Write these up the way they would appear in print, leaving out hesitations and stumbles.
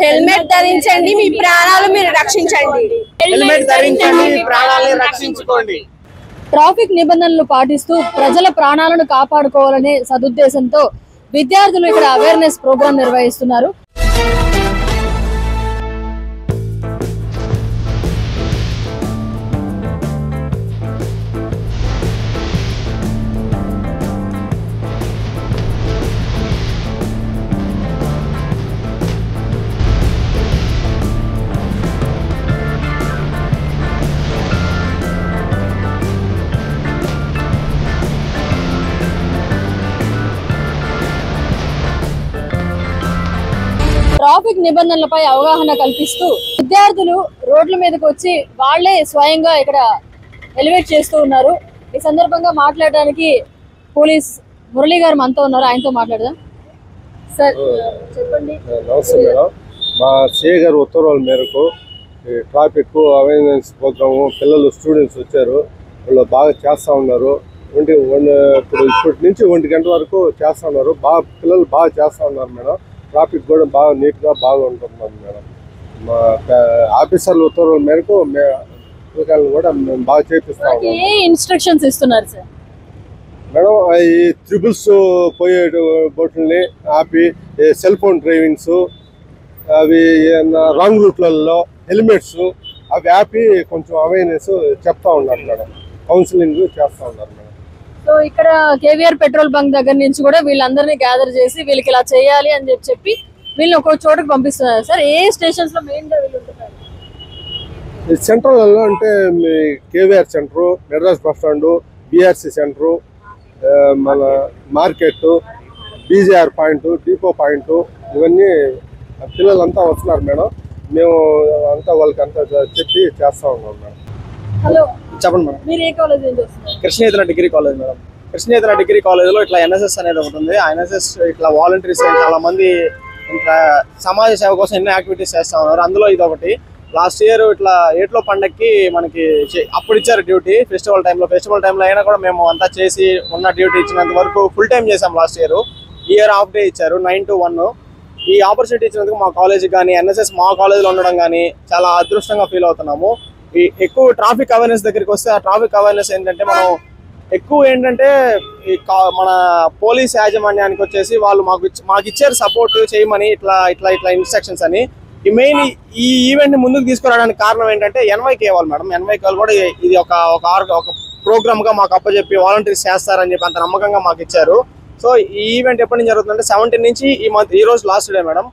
Helmet ధరించండి, మీ ప్రాణాలు మీరు రక్షించండి. హెల్మెట్ ధరించండి, మీ ప్రాణాలను రక్షించుకోండి. ట్రాఫిక్ నిబంధనలు పాటిస్తూ ప్రజల ప్రాణాలను కాపాడుకోవాలనే సదుద్దేశంతో విద్యార్థులు ఇక్కడ అవేర్నెస్ ప్రోగ్రాం నిర్వహిస్తున్నారు. ట్రాఫిక్ నిబంధనలపై అవగాహన కల్పిస్తూ విద్యార్థులు రోడ్ల మీదకి వచ్చి వాళ్లే స్వయంగా ఇక్కడ ఎలివేట్ చేస్తూ ఉన్నారు. ఈ సందర్భంగా మాట్లాడడానికి పోలీస్ మురళి గారు మనతో ఉన్నారు, ఆయనతో మాట్లాడదాం. సార్ చెప్పండి. నమస్తే మేడం. మా సిఐ గారు ఉత్తర్వుల మేరకు ట్రాఫిక్ అవేర్నెస్ ప్రోగ్రాము పిల్లలు స్టూడెంట్స్ వచ్చారు, వాళ్ళు బాగా చేస్తూ ఉన్నారు. ఇప్పటి నుంచి 1 గంట వరకు చేస్తూ ఉన్నారు. పిల్లలు బాగా చేస్తూ ఉన్నారు మేడం. ట్రాఫిక్ కూడా బాగా నీట్గా బాగా ఉంటున్నాం మేడం. మా ఆఫీసర్ల ఉత్తర్వుల మేరకు పిల్లకాయలను కూడా మేము బాగా చేపిస్తాం. ఏ ఇన్స్ట్రక్షన్స్ ఇస్తున్నారు సార్? మేడం, ఈ ట్రిపుల్స్ పోయే బోట్లని ఆపి, సెల్ ఫోన్ డ్రైవింగ్స్, అవి రాంగ్ రూట్లలో హెల్మెట్స్ అవి ఆపి కొంచెం అవేర్నెస్ చెప్తా ఉన్నారు మేడం. కౌన్సిలింగ్ చేస్తూ ఉన్నారు మేడం. సో ఇక్కడ కేవీఆర్ పెట్రోల్ బంక్ దగ్గర నుంచి కూడా వీళ్ళందరినీ గ్యాదర్ చేసి వీళ్ళకి ఇలా చేయాలి అని చెప్పి వీళ్ళని ఒక చోటుకు పంపిస్తున్నారు సార్. ఏ స్టేషన్స్ లో మెయిన్ గా వీళ్ళు ఉంటున్నారు? సెంట్రల్ అంటే మీ KVR centre, Madras bus stand, BRC centre, మన market, BJR point, depot point, ఇవన్నీ పిల్లలంతా వస్తున్నారు మేడం. మేము అంతా వాళ్ళకి అంతా చెప్పి చేస్తూ ఉన్నాం మేడం. హలో చెప్పండి మేడం. మీరు ఏ కాలేజ్ నుంచి వస్తున్నారు? కృష్ణేతన డిగ్రీ కాలేజ్ మేడం. కృష్ణేతన డిగ్రీ కాలేజ్లో ఇట్లా ఎన్ఎస్ఎస్ అనేది ఒకటి ఉంది. ఆ ఎన్ఎస్ఎస్ ఇట్లా వాలంటీర్స్ చాలా మంది ఇట్లా సమాజ సేవ కోసం ఎన్నో యాక్టివిటీస్ చేస్తూ ఉన్నారు. అందులో ఇది ఒకటి. లాస్ట్ ఇయర్ ఇట్లా ఏట్లో పండగకి మనకి అప్పుడు ఇచ్చారు డ్యూటీ, ఫెస్టివల్ టైంలో అయినా కూడా మేము అంతా చేసి ఉన్న డ్యూటీ ఇచ్చినంత వరకు ఫుల్ టైం చేసాం. లాస్ట్ ఇయర్ హాఫ్ డే ఇచ్చారు 9 to 1. ఈ ఆపర్చునిటీ ఇచ్చినందుకు మా కాలేజీకి కానీ ఎన్ఎస్ఎస్ మా కాలేజీలో ఉండడం కానీ చాలా అదృష్టంగా ఫీల్ అవుతున్నాము. ఈ ఎక్కువ ట్రాఫిక్ అవేర్నెస్ దగ్గరికి వస్తే ఆ ట్రాఫిక్ అవేర్నెస్ ఏంటంటే మనం ఎక్కువ ఏంటంటే మన పోలీస్ యాజమాన్యానికి వచ్చేసి వాళ్ళు మాకు ఇచ్చారు సపోర్ట్ చేయమని ఇట్లా ఇన్స్ట్రక్షన్స్ అని. ఈ మెయిన్ ఈ ఈవెంట్ ని ముందుకు తీసుకురావడానికి కారణం ఏంటంటే ఎన్వైకే వాళ్ళు మేడం. ఎన్వైకే వాళ్ళు కూడా ఇది ఒక ప్రోగ్రామ్ గా మాకు అప్పచెప్పి వాలంటీర్స్ చేస్తారని చెప్పి అంత నమ్మకంగా మాకు ఇచ్చారు. సో ఈ ఈవెంట్ ఎప్పటి నుంచి జరుగుతుందంటే 17 నుంచి ఈ రోజు లాస్ట్ డే మేడం.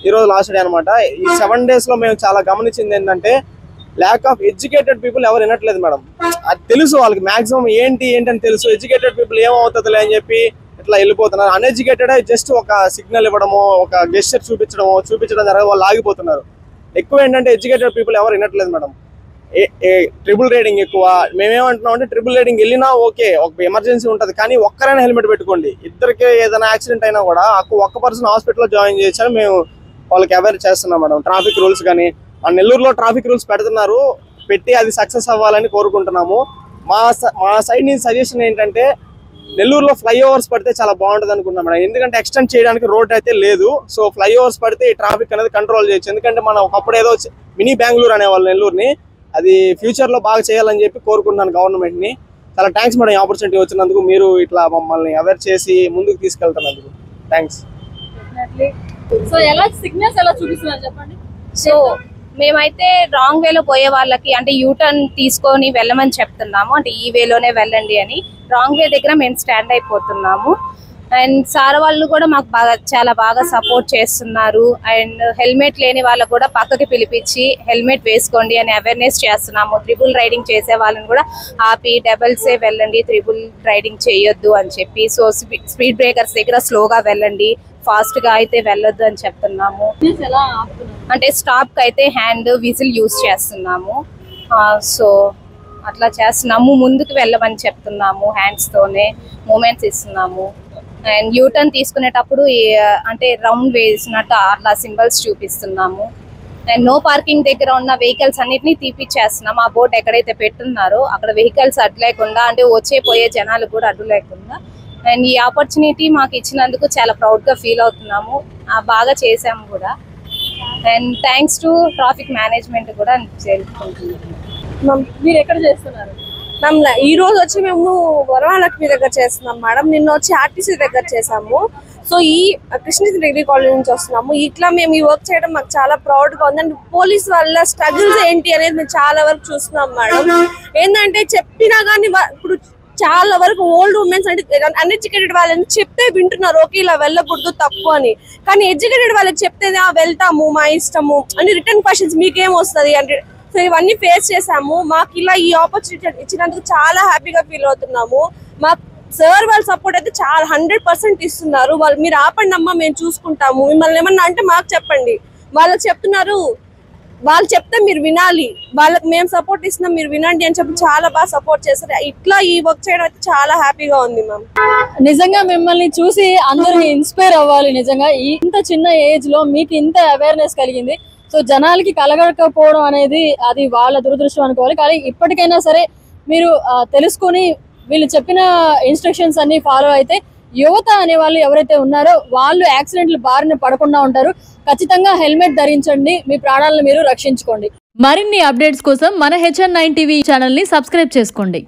ఈ రోజు లాస్ట్ డే అనమాట. ఈ 7 days లో మేము చాలా గమనించింది ఏంటంటే ల్యాక్ ఆఫ్ ఎడ్యుకేటెడ్ పీపుల్ ఎవరు వినట్లేదు మేడం. అది తెలుసు వాళ్ళకి మాక్సిమం ఏంటి అని తెలుసు. ఎడ్యుకేటెడ్ పీపుల్ ఏమవుతుందిలే అని చెప్పి ఇట్లా వెళ్ళిపోతున్నారు. అన్ఎడ్యుకేటెడ్ జస్ట్ ఒక సిగ్నల్ ఇవ్వడము, ఒక గెస్చర్ చూపించడం జరగదు, వాళ్ళు ఆగిపోతున్నారు. ఎక్కువ ఏంటంటే ఎడ్యుకేటెడ్ పీపుల్ ఎవరు వినట్లేదు మేడం. ట్రిపుల్ రైడింగ్ ఎక్కువ. మేమేమంటున్నాం అంటే ట్రిపుల్ రైడింగ్ వెళ్ళినా ఓకే, ఒక ఎమర్జెన్సీ ఉంటుంది, కానీ ఒక్కరైనా హెల్మెట్ పెట్టుకోండి. ఇద్దరికి ఏదైనా యాక్సిడెంట్ అయినా కూడా ఒక్క పర్సన్ హాస్పిటల్లో జాయిన్ చేయొచ్చని మేము వాళ్ళకి అవేర్ చేస్తున్నాం మేడం. ట్రాఫిక్ రూల్స్ కానీ నెల్లూరులో ట్రాఫిక్ రూల్స్ పెడుతున్నారు, పెట్టి అది సక్సెస్ అవ్వాలని కోరుకుంటున్నాము. మా సైడ్ నుంచి సజెషన్ ఏంటంటే నెల్లూరులో ఫ్లైఓవర్స్ పడితే చాలా బాగుంటుంది అనుకుంటున్నాం మేడం. ఎందుకంటే ఎక్స్టెండ్ చేయడానికి రోడ్ అయితే లేదు. సో ఫ్లైఓవర్స్ పడితే ఈ ట్రాఫిక్ అనేది కంట్రోల్ చేయొచ్చు. ఎందుకంటే మనం ఒకప్పుడు ఏదో మినీ బెంగళూరు అనేవాళ్ళు నెల్లూరుని, అది ఫ్యూచర్ లో బాగా చేయాలని చెప్పి కోరుకుంటున్నాను గవర్నమెంట్ ని. చాలా థ్యాంక్స్ మేడం, ఆపర్చునిటీ వచ్చినందుకు. మీరు ఇట్లా మమ్మల్ని అవేర్ చేసి ముందుకు తీసుకెళ్తున్నందుకు థ్యాంక్స్. సో ఎలా సిగ్నల్స్ ఎలా చూపిస్తున్నారు చెప్పండి. సో మేమైతే రాంగ్ వేలో పోయే వాళ్ళకి అంటే యూటర్న్ తీసుకొని వెళ్ళమని చెప్తున్నాము. అంటే ఈ వేలోనే వెళ్ళండి అని. రాంగ్ వే దగ్గర మేము స్టాండ్ అయిపోతున్నాము. అండ్ సార్ వాళ్ళు కూడా మాకు చాలా బాగా సపోర్ట్ చేస్తున్నారు. అండ్ హెల్మెట్ లేని వాళ్ళకు కూడా పక్కకి పిలిపించి హెల్మెట్ వేసుకోండి అని అవేర్నెస్ చేస్తున్నాము. ట్రిపుల్ రైడింగ్ చేసే వాళ్ళని కూడా ఆపి డబల్సే వెళ్ళండి, ట్రిపుల్ రైడింగ్ చేయొద్దు అని చెప్పి. సో స్పీడ్ బ్రేకర్స్ దగ్గర స్లోగా వెళ్ళండి, ఫాస్ట్ గా అయితే వెళ్ళొద్దు అని చెప్తున్నాము. అంటే స్టాప్ కి అయితే హ్యాండ్ విజిల్ యూజ్ చేస్తున్నాము. సో అట్లా చేస్తున్నాము. ముందుకు వెళ్ళమని చెప్తున్నాము, హ్యాండ్స్ తోనే మూమెంట్స్ ఇస్తున్నాము. అండ్ యూటర్న్ తీసుకునేటప్పుడు అంటే రౌండ్ వేసినట్టు అట్లా సింబల్స్ చూపిస్తున్నాము. అండ్ నో పార్కింగ్ దగ్గర ఉన్న వెహికల్స్ అన్నిటినీ తీపిచ్చేస్తున్నాము. ఆ బోర్డు ఎక్కడైతే పెట్టున్నారో అక్కడ వెహికల్స్ అడ్డు లేకుండా, అంటే వచ్చే పోయే జనాలు కూడా అడ్డు లేకుండా. అండ్ ఈ ఆపర్చునిటీ మాకు ఇచ్చినందుకు చాలా ప్రౌడ్ గా ఫీల్ అవుతున్నాము. బాగా చేసాము కూడా. And thanks to traffic management కూడా చేరుకుంటున్నాం. మీరు ఎక్కడ చేస్తున్నారు? మ్యామ్ ఈ రోజు వచ్చి మేము వరమహాలక్ష్మి దగ్గర చేస్తున్నాం మేడం. నిన్న వచ్చి ఆర్టీసీ దగ్గర చేసాము. సో ఈ కృష్ణగిరి డిగ్రీ కాలేజ్ నుంచి వస్తున్నాము. ఇట్లా మేము ఈ వర్క్ చేయడం మాకు చాలా ప్రౌడ్ గా ఉంది. అండ్ పోలీస్ వాళ్ళ స్ట్రగుల్స్ ఏంటి అనేది మేము చాలా వరకు చూస్తున్నాం మేడం. ఏంటంటే చెప్పినా కానీ ఇప్పుడు చాలా వరకు ఓల్డ్ ఉమెన్స్ అంటే అన్ఎడ్యుకేటెడ్ వాళ్ళని చెప్తే వింటున్నారు, ఓకే ఇలా వెళ్ళకూడదు తప్పు అని. కానీ ఎడ్యుకేటెడ్ వాళ్ళకి చెప్తే వెళ్తాము మా ఇష్టము అని రిటర్న్ క్వశ్చన్స్ మీకేం వస్తుంది అంటే. సో ఇవన్నీ ఫేస్ చేసాము. మాకు ఇలా ఈ ఆపర్చునిటీ ఇచ్చినందుకు చాలా హ్యాపీగా ఫీల్ అవుతున్నాము. మా సార్ వాళ్ళ సపోర్ట్ అయితే చాలా 100% ఇస్తున్నారు. వాళ్ళు మీరు ఆపండి అమ్మా మేము చూసుకుంటాము, మిమ్మల్ని ఏమన్నా అంటే మాకు చెప్పండి. వాళ్ళకి చెప్తున్నారు, వాళ్ళు చెప్తే మీరు వినాలి, వాళ్ళకి మేము సపోర్ట్ ఇస్తున్నాం మీరు వినండి అని చెప్పి చాలా బాగా సపోర్ట్ చేస్తారు. ఇట్లా ఈ వర్క్ చేయడం అయితే చాలా హ్యాపీగా ఉంది మ్యామ్. నిజంగా మిమ్మల్ని చూసి అందరూ ఇన్స్పైర్ అవ్వాలి. నిజంగా ఇంత చిన్న ఏజ్ లో మీకు ఇంత అవేర్నెస్ కలిగింది. సో జనాలకి కలగకపోవడం అనేది అది వాళ్ళ దురదృష్టం అనుకోవాలి. కానీ ఇప్పటికైనా సరే మీరు తెలుసుకొని వీళ్ళు చెప్పిన ఇన్స్ట్రక్షన్స్ అన్ని ఫాలో అయితే యువత అనే వాళ్ళు ఎవరైతే ఉన్నారో వాళ్ళు యాక్సిడెంట్లు బారిన పడకుండా ఉంటారు. ఖచ్చితంగా హెల్మెట్ ధరించండి, మీ ప్రాణాలను మీరు రక్షించుకోండి. మరిన్ని అప్డేట్స్ కోసం మన HN9 TV ఛానల్ ని సబ్స్క్రైబ్ చేసుకోండి.